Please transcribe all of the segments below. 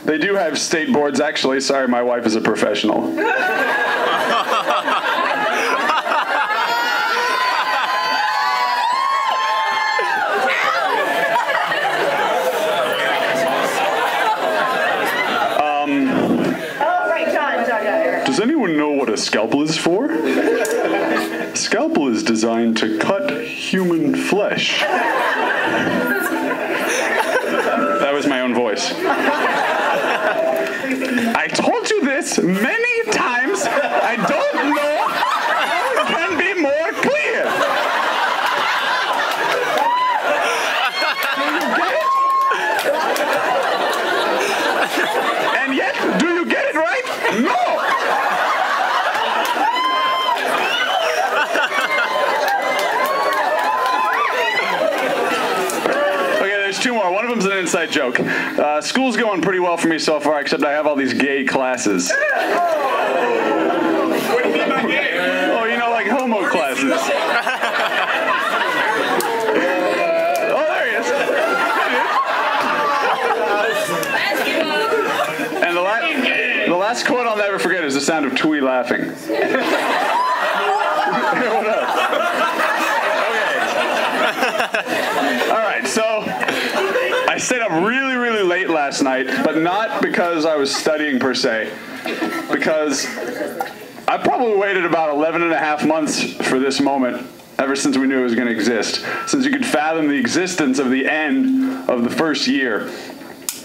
They do have state boards, actually. Sorry, my wife is a professional. Does anyone know what a scalpel is for? A scalpel is designed to cut human flesh. That was my own voice. I told you this many times. I don't know how it can be more clear. Do you get it? And yet, do you get it right? No. Two more. One of them's an inside joke. School's going pretty well for me so far, except I have all these gay classes. What do you mean by gay? Oh, you know, like homo classes. Oh, there he is. And the last quote I'll never forget is the sound of Tui laughing. What up? Okay. All right, so I stayed up really, really late last night, but not because I was studying per se, because I probably waited about 11 and a half months for this moment, ever since we knew it was going to exist. Since you could fathom the existence of the end of the first year,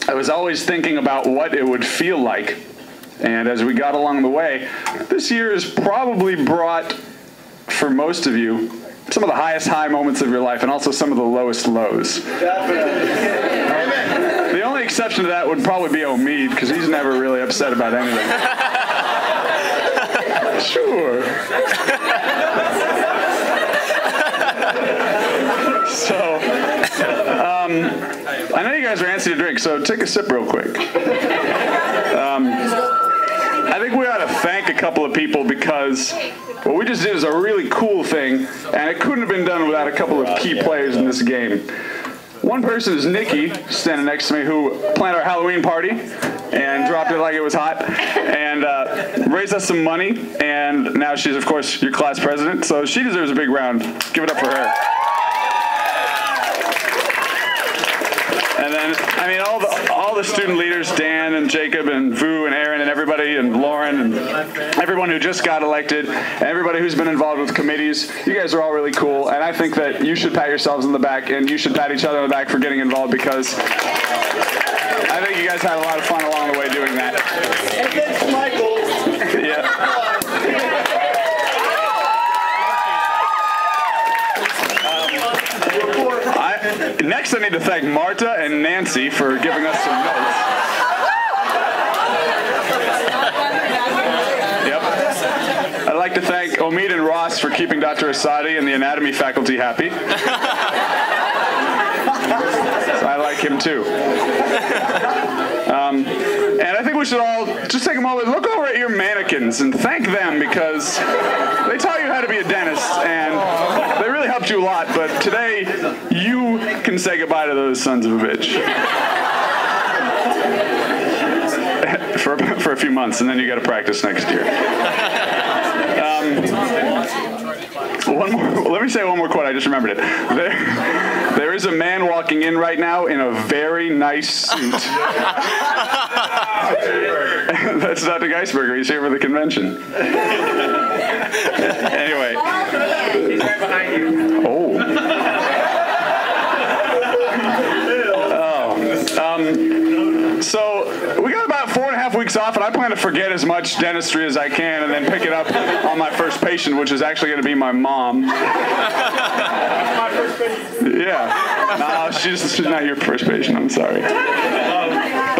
I was always thinking about what it would feel like. And as we got along the way, this year has probably brought, for most of you, some of the highest high moments of your life and also some of the lowest lows. The only exception to that would probably be Omid, because he's never really upset about anything. Sure. So, I know you guys are antsy to drink, so take a sip real quick. I think we ought to thank a couple of people because what we just did is a really cool thing, and it couldn't have been done without a couple of key players in this game. One person is Nikki, standing next to me, who planned our Halloween party and dropped it like it was hot, and raised us some money, and now she's, of course, your class president, so she deserves a big round. Give it up for her. And then, I mean, all the student leaders, Dan and Jacob and Vu and Aaron and everybody and Lauren and everyone who just got elected and everybody who's been involved with committees, you guys are all really cool. And I think that you should pat yourselves on the back and you should pat each other on the back for getting involved because I think you guys had a lot of fun along the way doing that. And then Michael. Yeah. Next, I need to thank Marta and Nancy for giving us some notes. Yep. I'd like to thank Omid and Ross for keeping Dr. Asadi and the anatomy faculty happy. I like him too. And I think we should all just take a moment, look over at your mannequins and thank them because they taught you how to be a dentist and they really helped you a lot, but today you can say goodbye to those sons of a bitch. For a few months, and then you got to practice next year. Let me say one more quote. I just remembered it. There is a man walking in right now in a very nice suit. That's Dr. Geisberger. He's here for the convention. Anyway. He's right behind you. So we got about 4.5 weeks off, and I plan to forget as much dentistry as I can and then pick it up on my first patient, which is actually going to be my mom. My first patient? Yeah. No, she's not your first patient. I'm sorry.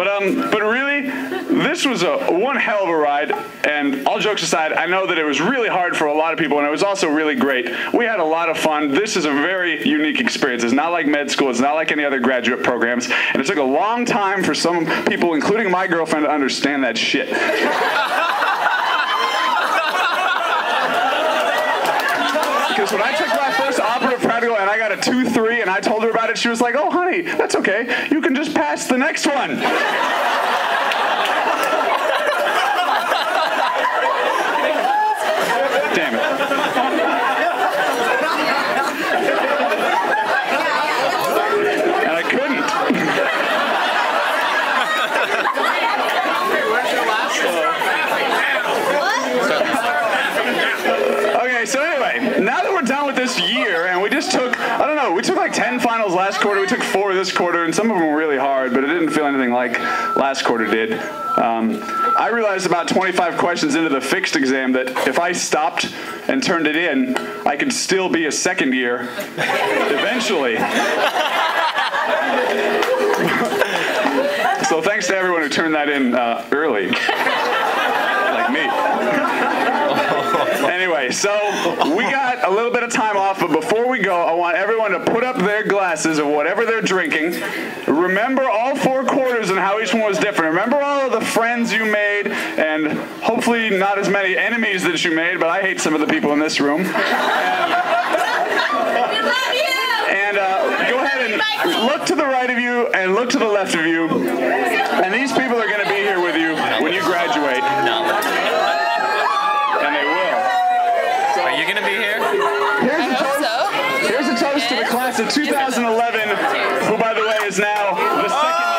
But really, this was one hell of a ride, and all jokes aside, I know that it was really hard for a lot of people, and it was also really great. We had a lot of fun. This is a very unique experience. It's not like med school. It's not like any other graduate programs, and it took a long time for some people, including my girlfriend, to understand that shit. Because when I took my first operative practical and I got a 2-3 and I told her about about it, she was like, "Oh, honey, that's okay. You can just pass the next one." Damn it. And I couldn't. Okay, so anyway, now that we're done with this year, and we just took, I don't know, we took like 10 finals last quarter, we took 4 this quarter, and some of them were really hard, but it didn't feel anything like last quarter did. I realized about 25 questions into the fixed exam that if I stopped and turned it in, I could still be a second year eventually. So thanks to everyone who turned that in early, like me. Anyway, so we got a little bit of time off, but before we go, I want everyone to put up their glasses of whatever they're drinking. Remember all 4 quarters and how each one was different. Remember all of the friends you made, and hopefully not as many enemies that you made, but I hate some of the people in this room. And go ahead and look to the right of you and look to the left of you. And these people are going to be here with you when you graduate. And they will. So, are you going to be here? Here's a toast to the class of 2011, who, by the way, is now the second year.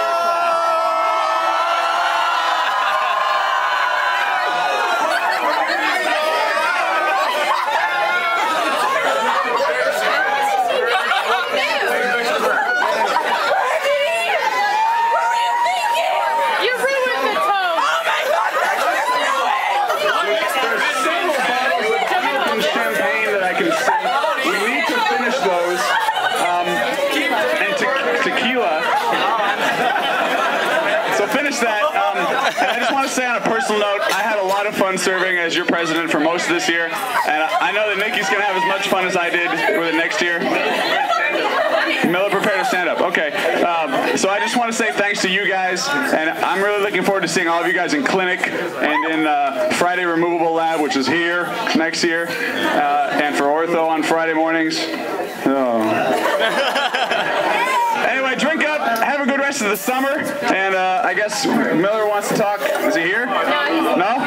And I just want to say on a personal note, I had a lot of fun serving as your president for most of this year, and I know that Nikki's going to have as much fun as I did with it next year. Miller prepared to stand up. Okay. So I just want to say thanks to you guys, and I'm really looking forward to seeing all of you guys in clinic and in Friday Removable Lab, which is here next year, and for ortho on Friday mornings. Oh. Anyway, drink up, have a good rest of the summer, and I guess Miller wants to talk. Is he here? No.